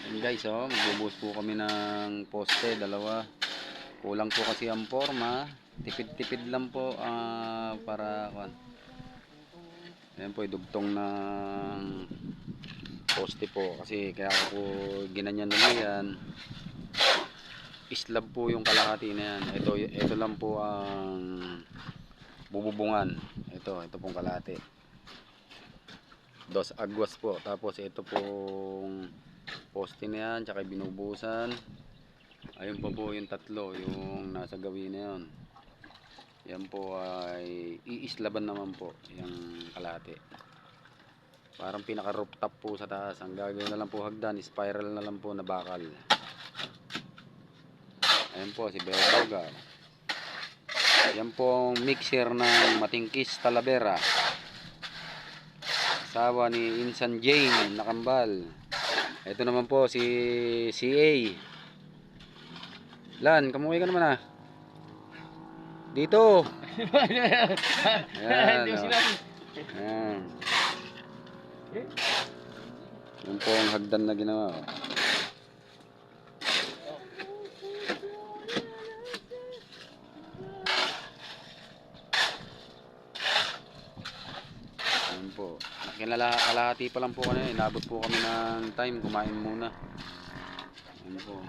Ayan guys, oh, magbubuhos po kami ng poste, dalawa. Kulang po kasi ang forma. Tipid-tipid lang po para ayan po, idugtong ng poste po. Kasi kaya ko po ginanyan na yan. Slab po yung kalahati na yan. Ito lang po ang bububungan. Ito pong kalahati. Dos agwas po. Tapos ito pong poste na yan, tsaka binubusan. Ayun po yung tatlo, yung nasa gawin na yun. Yan po ay iislaban naman po yung kalahati. Parang pinaka rooftop po sa taas. Ang gagawin na lang po hagdan, spiral na lang po na bakal. Ayun po si Beoboga. Yan pong mixer ng Matingkis Talavera. Asawa ni Insan Jane Nakambal. Ito naman po si CA. Lan, kamuhay ka naman ah. Dito. Ayan. Ayan. Yan po ang hagdan na ginawa. Ayan po. Kalahati pa lang po kanina. Inabot po kami ng time. Kumain muna. Ayan po.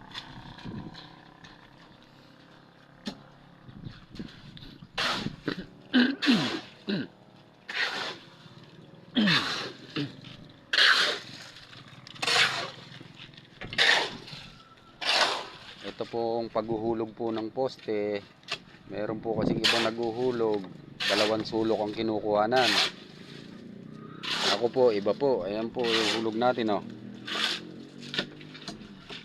Ito pong paghuhulog po ng poste. Meron po kasing ibang naghuhulog. Dalawang sulok ang kinukuhanan. Ako po, iba po. Ayan po yung hulog natin, oh.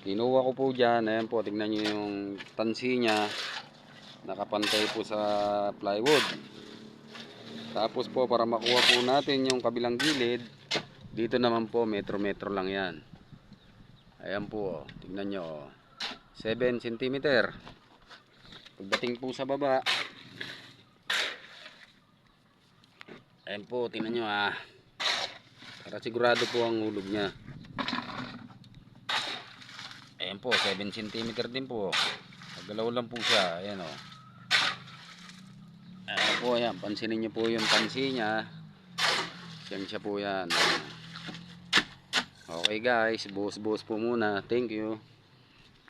Kinuha ko po dyan. Ayan po, tignan nyo yung tansi nya. Nakapantay po sa plywood. Tapos po, para makuha po natin yung kabilang gilid, dito naman po, metro-metro lang yan. Ayan po, oh. Tignan nyo, oh. 7 cm. Pagdating po sa baba, ayan po, tingnan nyo ah. Para sigurado po ang hulog nya. Ayan po, 7 cm din po. Pagalaw lang po siya. Ayan o. Ayan po, ayan. Pansinin nyo po yung pansi nya. Siya po yan. Okay guys, buhos-buhos po muna. Thank you.